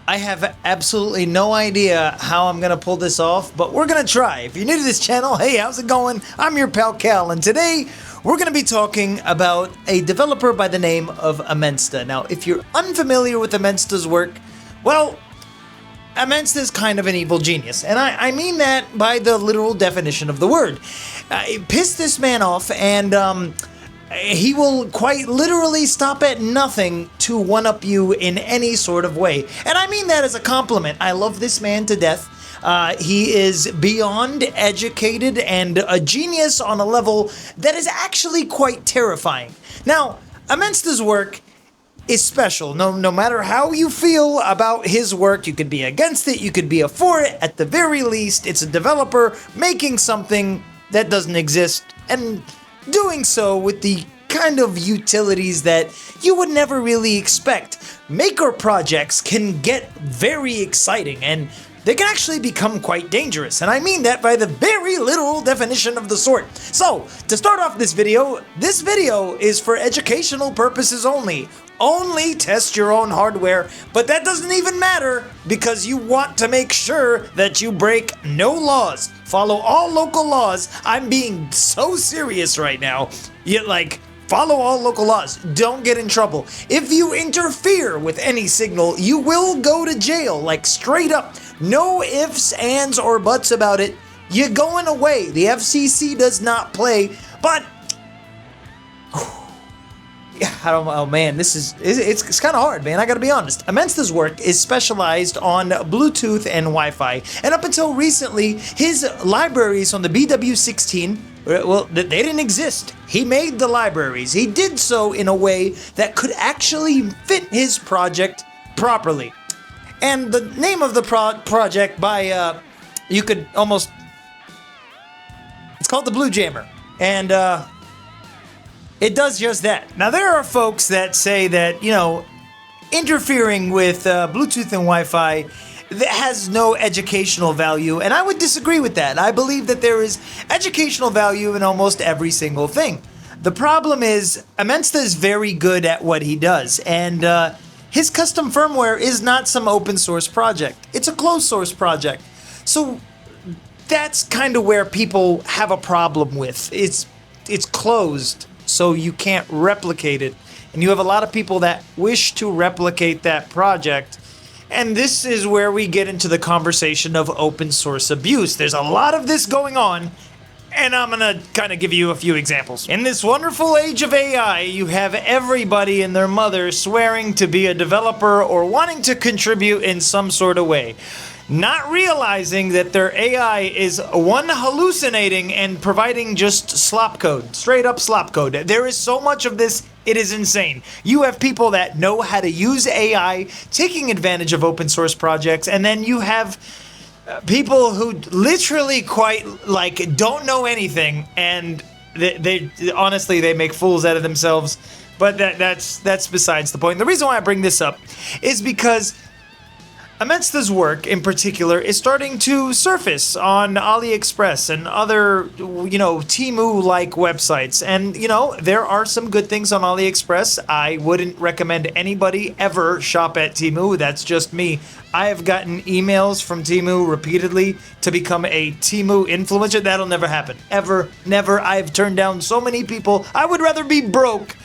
I have absolutely no idea how I'm going to pull this off, but we're going to try. If you're new to this channel, hey, how's it going? I'm your pal Cal, and today we're going to be talking about a developer by the name of Emensta. Now, if you're unfamiliar with Emensta's work, well, Emensta is kind of an evil genius, and I mean that by the literal definition of the word. Piss this man off, and he will quite literally stop at nothing to one-up you in any sort of way. And I mean that as a compliment. I love this man to death. He is beyond educated and a genius on a level that is actually quite terrifying. Now, Emensta's work is special. No matter how you feel about his work, you could be against it, you could be for it. At the very least, it's a developer making something that doesn't exist, and doing so with the kind of utilities that you would never really expect. Maker projects can get very exciting, and they can actually become quite dangerous, and I mean that by the very literal definition of the sort. So, to start off this video is for educational purposes only. Only test your own hardware, but that doesn't even matter because you want to make sure that you break no laws. Follow all local laws. I'm being so serious right now. Follow all local laws. Don't get in trouble. If you interfere with any signal, you will go to jail, like straight up. No ifs, ands, or buts about it. You're going away. The FCC does not play, but oh man, it's kind of hard, man. I gotta be honest. Emensta's work is specialized on Bluetooth and Wi-Fi, and up until recently, his libraries on the BW16, well, they didn't exist. He made the libraries. He did so in a way that could actually fit his project properly. And the name of the project by, you could almost, it's called the bluejammer, and it does just that. Now, there are folks that say that, interfering with Bluetooth and Wi-Fi that has no educational value, and I would disagree with that. I believe that there is educational value in almost every single thing. The problem is, Emensta is very good at what he does, and his custom firmware is not some open source project. It's a closed source project. So that's kind of where people have a problem with. It's closed, so you can't replicate it. And you have a lot of people that wish to replicate that project. And this is where we get into the conversation of open source abuse. There's a lot of this going on, and I'm gonna kind of give you a few examples. In this wonderful age of AI, you have everybody and their mother swearing to be a developer or wanting to contribute in some sort of way, not realizing that their AI is hallucinating and providing just slop code, straight up slop code. There is so much of this, it is insane. You have people that know how to use AI, taking advantage of open source projects, and then you have people who literally don't know anything, and they honestly, they make fools out of themselves, but that's besides the point. The reason why I bring this up is because Emensta's work, in particular, is starting to surface on AliExpress and other, Temu-like websites. And, there are some good things on AliExpress. I wouldn't recommend anybody ever shop at Temu. That's just me. I have gotten emails from Temu repeatedly to become a Temu influencer. That'll never happen. Ever. Never. I've turned down so many people. I would rather be broke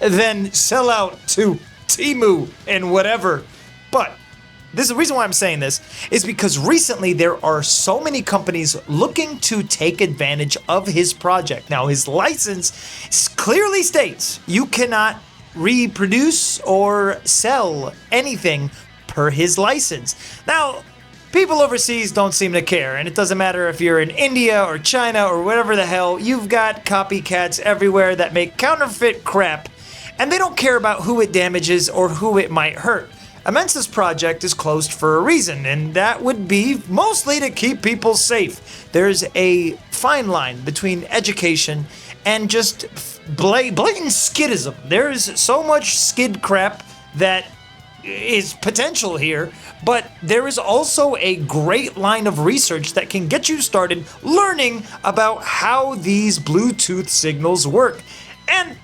than sell out to Temu and whatever. But the reason why I'm saying this is because recently there are so many companies looking to take advantage of his project. Now, his license clearly states you cannot reproduce or sell anything per his license. Now, people overseas don't seem to care, and it doesn't matter if you're in India or China or whatever the hell, you've got copycats everywhere that make counterfeit crap, and they don't care about who it damages or who it might hurt. Emensta's project is closed for a reason, and that would be mostly to keep people safe. There's a fine line between education and just blatant skiddism. There's so much skid crap that is potential here, but there is also a great line of research that can get you started learning about how these Bluetooth signals work. And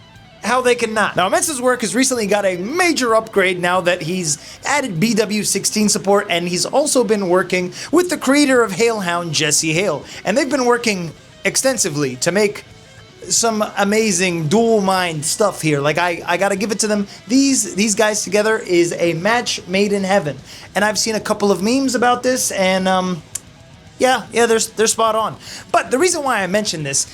how they can not. Now, Emensta's work has recently got a major upgrade now that he's added BW16 support, and he's also been working with the creator of Hailhound, Jesse Hale. And they've been working extensively to make some amazing dual mind stuff here. Like, I gotta give it to them. These guys together is a match made in heaven. And I've seen a couple of memes about this, and yeah, they're spot on. But the reason why I mention this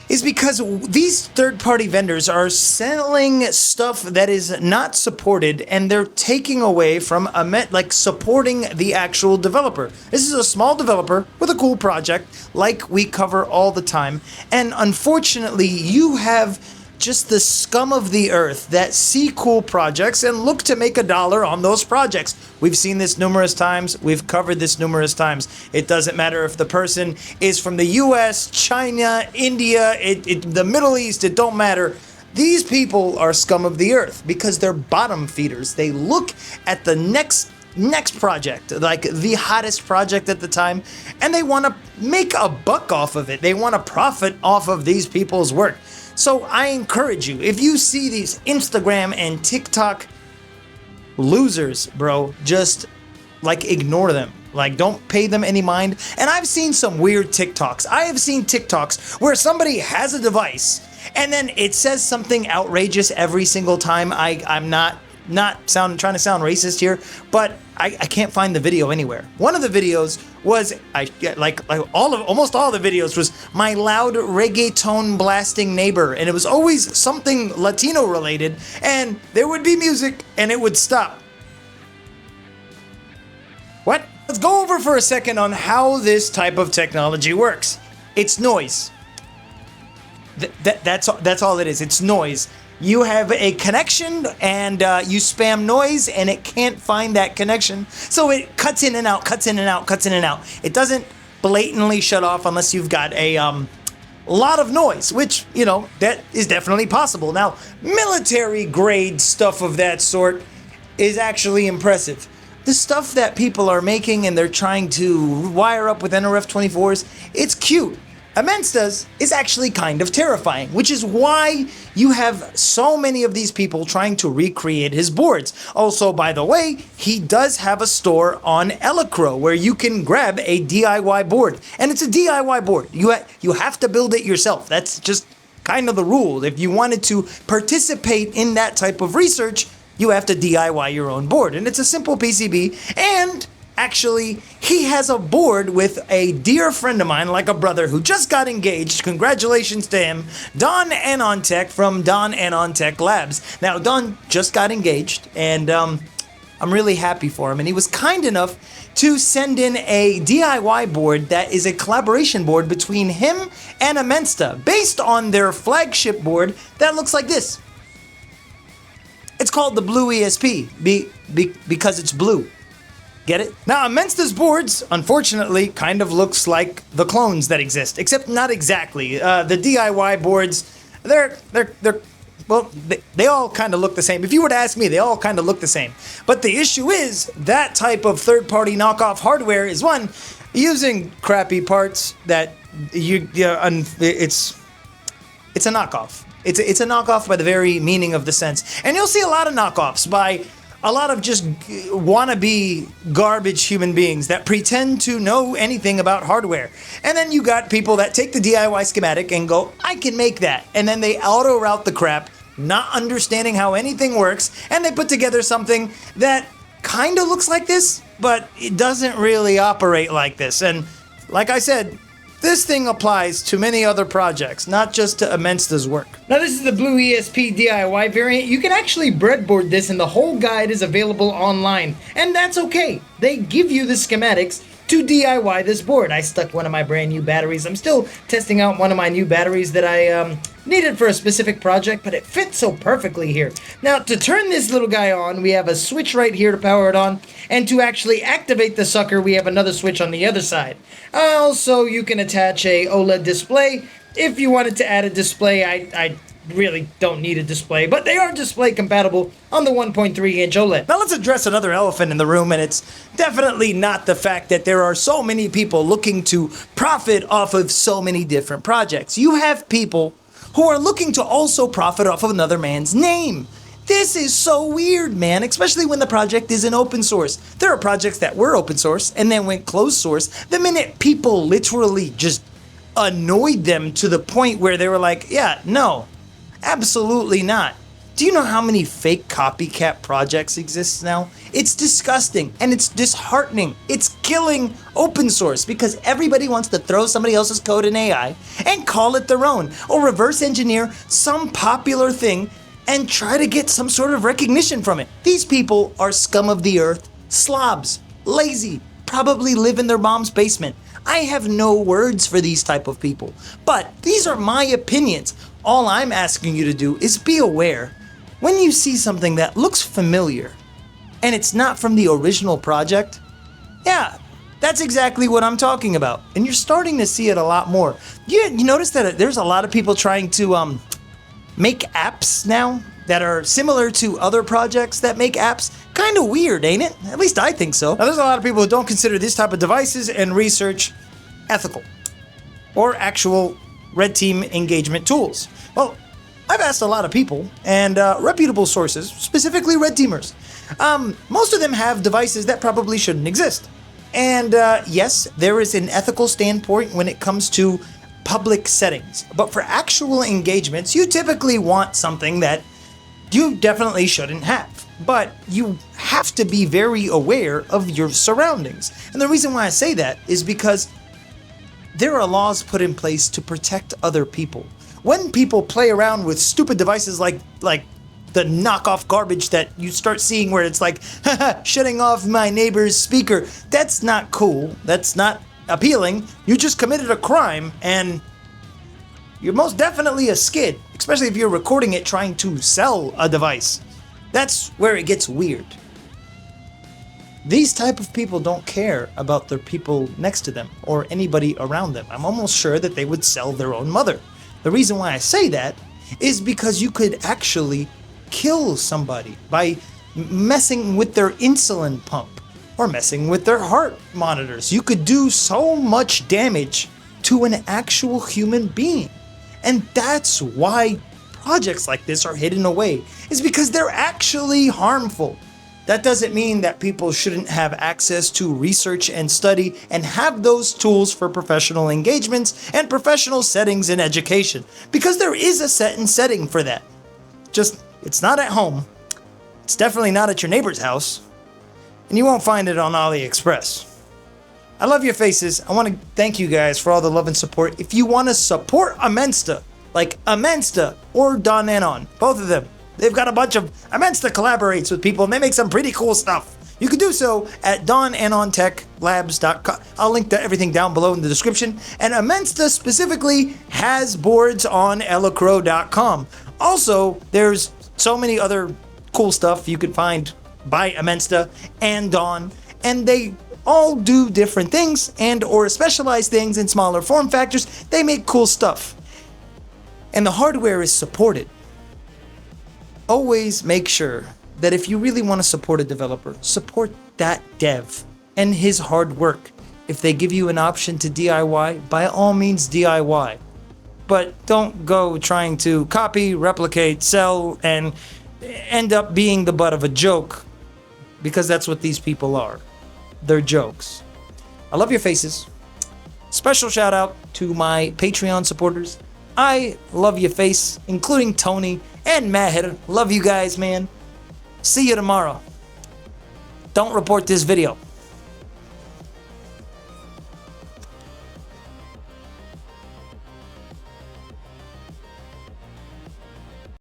is because these third-party vendors are selling stuff that is not supported, and they're taking away from supporting the actual developer. This is a small developer with a cool project, like we cover all the time, and unfortunately, you have just the scum of the earth that see cool projects and look to make $1 on those projects. We've seen this numerous times. We've covered this numerous times. It doesn't matter if the person is from the US, China, India, the Middle East, it don't matter. These people are scum of the earth because they're bottom feeders. They look at the next project, like the hottest project at the time, and they want to make a buck off of it. They want to profit off of these people's work. So I encourage you, if you see these Instagram and TikTok losers, bro, just like ignore them. Like, don't pay them any mind. And I've seen some weird TikToks. I have seen TikToks where somebody has a device and then it says something outrageous every single time. I'm not trying to sound racist here, but I can't find the video anywhere. One of the videos was almost all the videos was my loud reggaeton blasting neighbor, and it was always something Latino related, and there would be music and it would stop. What? Let's go over for a second on how this type of technology works. It's noise. That's all it is. It's noise. You have a connection and you spam noise and it can't find that connection. So it cuts in and out, cuts in and out, cuts in and out. It doesn't blatantly shut off unless you've got a lot of noise, which, you know, that is definitely possible. Now, military grade stuff of that sort is actually impressive. The stuff that people are making and they're trying to wire up with NRF24s, it's cute. Emensta's is actually kind of terrifying, which is why you have so many of these people trying to recreate his boards. Also, by the way, he does have a store on Elecro where you can grab a DIY board. And it's a DIY board. You have to build it yourself. That's just kind of the rule. If you wanted to participate in that type of research, you have to DIY your own board. And it's a simple PCB, and actually, he has a board with a dear friend of mine, like a brother, who just got engaged. Congratulations to him, Don Anontech from Don Anontech Labs. Now, Don just got engaged, and I'm really happy for him. And he was kind enough to send in a DIY board that is a collaboration board between him and Emensta, based on their flagship board that looks like this. It's called the Blue ESP, because it's blue. Get it? Now, Emensta's boards, unfortunately, kind of looks like the clones that exist, except not exactly. The DIY boards, they all kind of look the same. If you were to ask me, they all kind of look the same. But the issue is, that type of third-party knockoff hardware is, one, using crappy parts that it's a knockoff. It's a knockoff by the very meaning of the sense. And you'll see a lot of knockoffs by a lot of just wannabe garbage human beings that pretend to know anything about hardware. And then you got people that take the DIY schematic and go, I can make that. And then they auto-route the crap, not understanding how anything works, and they put together something that kind of looks like this, but it doesn't really operate like this. And like I said, this thing applies to many other projects, not just to Emensta's work. Now, this is the Blue ESP DIY variant. You can actually breadboard this, and the whole guide is available online. And that's okay. They give you the schematics to DIY this board. I stuck one of my brand new batteries. I'm still testing out one of my new batteries that I needed for a specific project, but it fits so perfectly here. Now, to turn this little guy on, we have a switch right here to power it on, and to actually activate the sucker, we have another switch on the other side. Also, you can attach a OLED display. If you wanted to add a display, I really don't need a display, but they are display compatible on the 1.3-inch OLED. Now let's address another elephant in the room, and it's definitely not the fact that there are so many people looking to profit off of so many different projects. You have people who are looking to also profit off of another man's name. This is so weird, man, especially when the project isn't open source. There are projects that were open source and then went closed source the minute people literally just annoyed them to the point where they were like, yeah, no, absolutely not. Do you know how many fake copycat projects exist now? It's disgusting and it's disheartening. It's killing open source because everybody wants to throw somebody else's code in AI and call it their own or reverse engineer some popular thing and try to get some sort of recognition from it. These people are scum of the earth, slobs, lazy, probably live in their mom's basement. I have no words for these type of people, but these are my opinions. All I'm asking you to do is be aware when you see something that looks familiar and it's not from the original project. Yeah, that's exactly what I'm talking about. And you're starting to see it a lot more. You notice that there's a lot of people trying to make apps now that are similar to other projects that make apps. Kind of weird, ain't it? At least I think so. Now, there's a lot of people who don't consider this type of devices and research ethical or actual red team engagement tools. Well, I've asked a lot of people and reputable sources, specifically red teamers. Most of them have devices that probably shouldn't exist. And yes, there is an ethical standpoint when it comes to public settings, but for actual engagements, you typically want something that you definitely shouldn't have. But you have to be very aware of your surroundings. And the reason why I say that is because there are laws put in place to protect other people. When people play around with stupid devices like the knockoff garbage that you start seeing where it's like, haha, shutting off my neighbor's speaker, that's not cool. That's not appealing. You just committed a crime and you're most definitely a skid, especially if you're recording it trying to sell a device. That's where it gets weird. These type of people don't care about their people next to them or anybody around them. I'm almost sure that they would sell their own mother. The reason why I say that is because you could actually kill somebody by messing with their insulin pump or messing with their heart monitors. You could do so much damage to an actual human being. And that's why projects like this are hidden away, is because they're actually harmful. That doesn't mean that people shouldn't have access to research and study and have those tools for professional engagements and professional settings in education, because there is a set and setting for that. Just, it's not at home. It's definitely not at your neighbor's house. And you won't find it on AliExpress. I love your faces. I want to thank you guys for all the love and support. If you want to support Emensta, like Emensta or Don Anon, both of them, they've got a bunch of... Emensta collaborates with people and they make some pretty cool stuff. You can do so at donanontechlabs.com. I'll link to everything down below in the description. And Emensta specifically has boards on elacrow.com. Also, there's so many other cool stuff you could find by Emensta and Dawn, and they all do different things and or specialized things in smaller form factors. They make cool stuff. And the hardware is supported. Always make sure that if you really want to support a developer, support that dev and his hard work. If they give you an option to DIY, by all means DIY. But don't go trying to copy, replicate, sell, and end up being the butt of a joke, because that's what these people are. They're jokes. I love your faces. Special shout out to my Patreon supporters. I love your face, including Tony and Matt. Love you guys, man. See you tomorrow. Don't report this video.